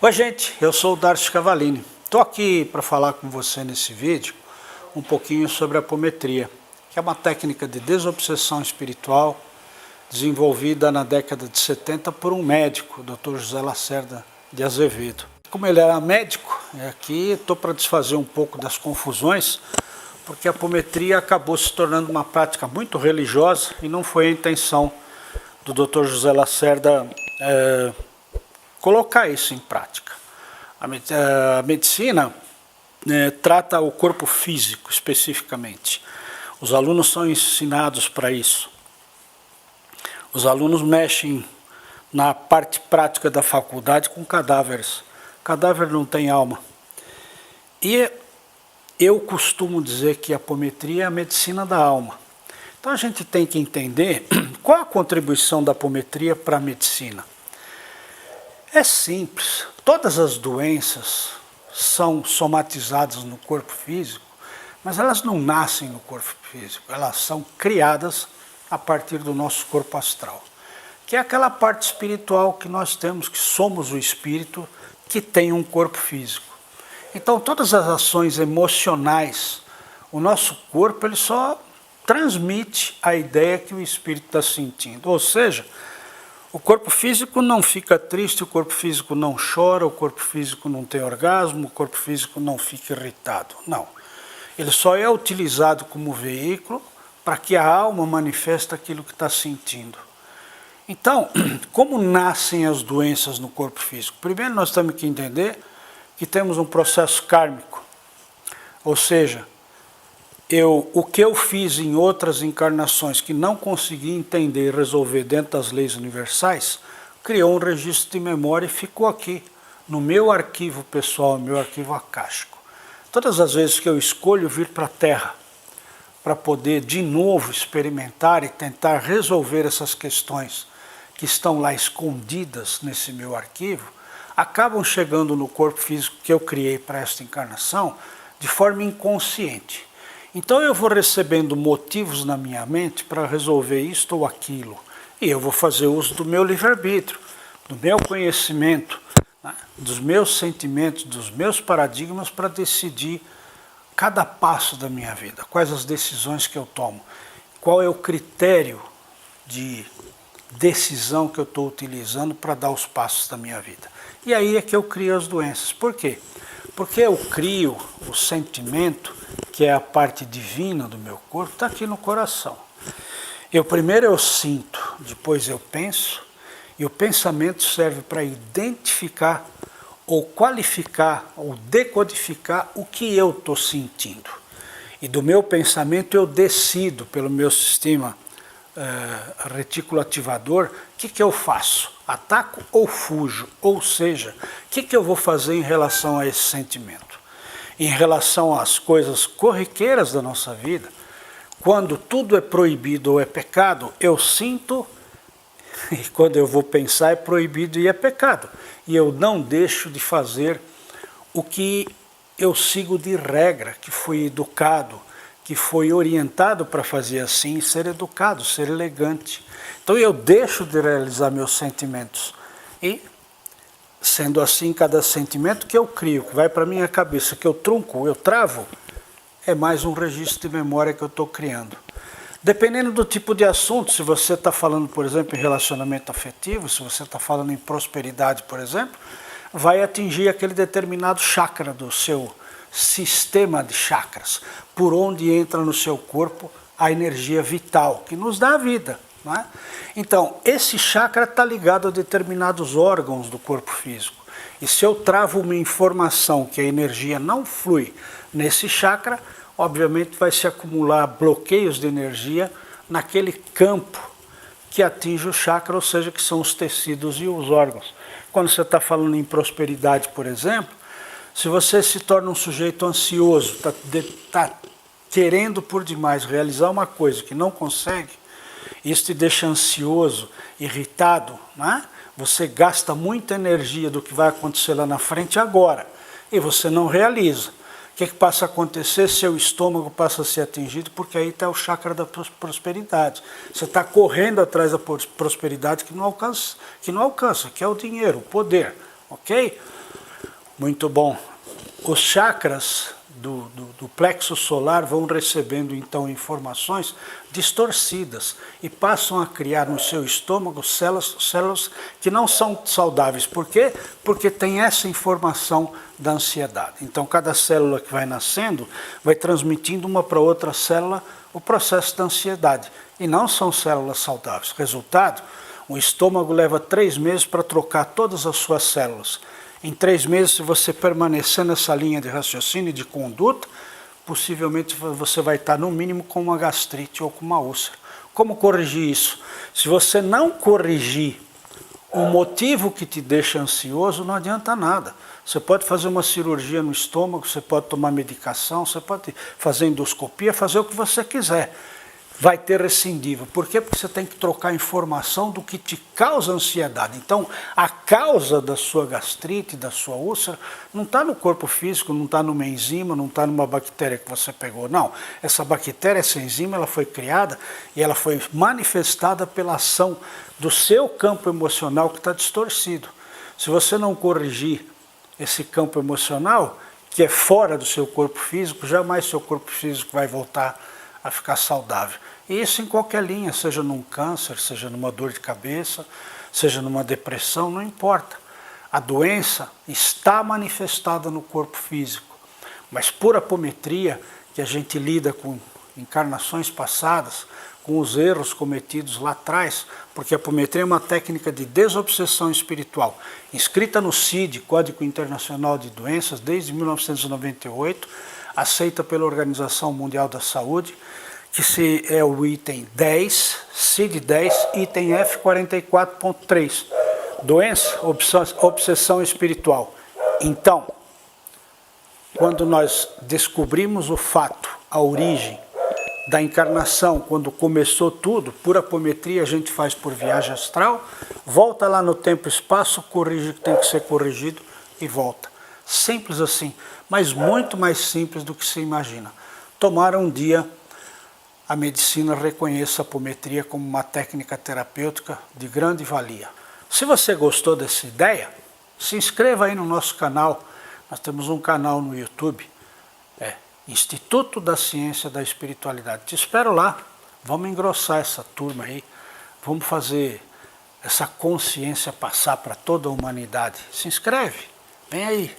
Oi gente, eu sou o Darcio Cavallini. Estou aqui para falar com você nesse vídeo um pouquinho sobre a apometria, que é uma técnica de desobsessão espiritual desenvolvida na década de 70 por um médico, o Dr. José Lacerda de Azevedo. Como ele era médico, aqui estou para desfazer um pouco das confusões, porque a apometria acabou se tornando uma prática muito religiosa e não foi a intenção do Dr. José Lacerda colocar isso em prática. A medicina trata o corpo físico especificamente. Os alunos são ensinados para isso. Os alunos mexem na parte prática da faculdade com cadáveres. Cadáver não tem alma. E eu costumo dizer que a apometria é a medicina da alma. Então a gente tem que entender qual a contribuição da apometria para a medicina. É simples, todas as doenças são somatizadas no corpo físico, mas elas não nascem no corpo físico, elas são criadas a partir do nosso corpo astral, que é aquela parte espiritual que nós temos, que somos o espírito que tem um corpo físico. Então todas as ações emocionais, o nosso corpo ele só transmite a ideia que o espírito está sentindo, ou seja, o corpo físico não fica triste, o corpo físico não chora, o corpo físico não tem orgasmo, o corpo físico não fica irritado. Não. Ele só é utilizado como veículo para que a alma manifeste aquilo que está sentindo. Então, como nascem as doenças no corpo físico? Primeiro nós temos que entender que temos um processo kármico. Ou seja, o que eu fiz em outras encarnações que não consegui entender e resolver dentro das leis universais, criou um registro de memória e ficou aqui, no meu arquivo pessoal, no meu arquivo acástico. Todas as vezes que eu escolho vir para a Terra, para poder de novo experimentar e tentar resolver essas questões que estão lá escondidas nesse meu arquivo, acabam chegando no corpo físico que eu criei para esta encarnação de forma inconsciente. Então eu vou recebendo motivos na minha mente para resolver isto ou aquilo. E eu vou fazer uso do meu livre-arbítrio, do meu conhecimento, né, dos meus sentimentos, dos meus paradigmas para decidir cada passo da minha vida. Quais as decisões que eu tomo. Qual é o critério de decisão que eu estou utilizando para dar os passos da minha vida. E aí é que eu crio as doenças. Por quê? Porque eu crio o sentimento, que é a parte divina do meu corpo, está aqui no coração. Primeiro eu sinto, depois eu penso, e o pensamento serve para identificar, ou qualificar, ou decodificar o que eu estou sentindo. E do meu pensamento eu decido, pelo meu sistema retículo ativador, o que eu faço? Ataco ou fujo? Ou seja, o que eu vou fazer em relação a esse sentimento? Em relação às coisas corriqueiras da nossa vida, quando tudo é proibido ou é pecado, eu sinto, e quando eu vou pensar é proibido e é pecado. E eu não deixo de fazer o que eu sigo de regra, que fui educado, que foi orientado para fazer assim, ser educado, ser elegante. Então eu deixo de realizar meus sentimentos. E, sendo assim, cada sentimento que eu crio, que vai para a minha cabeça, que eu trunco, eu travo, é mais um registro de memória que eu estou criando. Dependendo do tipo de assunto, se você está falando, por exemplo, em relacionamento afetivo, se você está falando em prosperidade, por exemplo, vai atingir aquele determinado chakra do seu sistema de chakras, por onde entra no seu corpo a energia vital, que nos dá a vida. Não é? Então, esse chakra está ligado a determinados órgãos do corpo físico. E se eu travo uma informação que a energia não flui nesse chakra, obviamente vai se acumular bloqueios de energia naquele campo que atinge o chakra, ou seja, que são os tecidos e os órgãos. Quando você está falando em prosperidade, por exemplo, se você se torna um sujeito ansioso, está querendo por demais realizar uma coisa que não consegue, isso te deixa ansioso, irritado, né? Você gasta muita energia do que vai acontecer lá na frente agora, e você não realiza. O que passa a acontecer? Seu estômago passa a ser atingido, porque aí está o chakra da prosperidade. Você está correndo atrás da prosperidade que não alcança, que é o dinheiro, o poder, ok? Muito bom. Os chakras do plexo solar vão recebendo então informações distorcidas e passam a criar no seu estômago células que não são saudáveis. Por quê? Porque tem essa informação da ansiedade. Então cada célula que vai nascendo vai transmitindo uma para outra célula o processo da ansiedade. E não são células saudáveis. Resultado, o estômago leva 3 meses para trocar todas as suas células. Em 3 meses, se você permanecer nessa linha de raciocínio e de conduta, possivelmente você vai estar no mínimo com uma gastrite ou com uma úlcera. Como corrigir isso? Se você não corrigir o motivo que te deixa ansioso, não adianta nada. Você pode fazer uma cirurgia no estômago, você pode tomar medicação, você pode fazer endoscopia, fazer o que você quiser. Vai ter recidível. Por quê? Porque você tem que trocar informação do que te causa ansiedade. Então, a causa da sua gastrite, da sua úlcera, não está no corpo físico, não está numa enzima, não está numa bactéria que você pegou. Não. Essa bactéria, essa enzima, ela foi criada e ela foi manifestada pela ação do seu campo emocional que está distorcido. Se você não corrigir esse campo emocional, que é fora do seu corpo físico, jamais seu corpo físico vai voltar a ficar saudável. E isso em qualquer linha, seja num câncer, seja numa dor de cabeça, seja numa depressão, não importa. A doença está manifestada no corpo físico, mas por apometria, que a gente lida com encarnações passadas, com os erros cometidos lá atrás, porque a apometria é uma técnica de desobsessão espiritual, inscrita no CID, Código Internacional de Doenças, desde 1998, aceita pela Organização Mundial da Saúde, que é o item 10, CID 10, item F44.3, doença, obsessão espiritual. Então, quando nós descobrimos o fato, a origem da encarnação, quando começou tudo, por apometria a gente faz por viagem astral, volta lá no tempo e espaço, corrige o que tem que ser corrigido e volta. Simples assim, mas muito mais simples do que se imagina. Tomara um dia a medicina reconheça a apometria como uma técnica terapêutica de grande valia. Se você gostou dessa ideia, se inscreva aí no nosso canal. Nós temos um canal no YouTube, Instituto da Ciência da Espiritualidade. Te espero lá, vamos engrossar essa turma aí, vamos fazer essa consciência passar para toda a humanidade. Se inscreve, vem aí.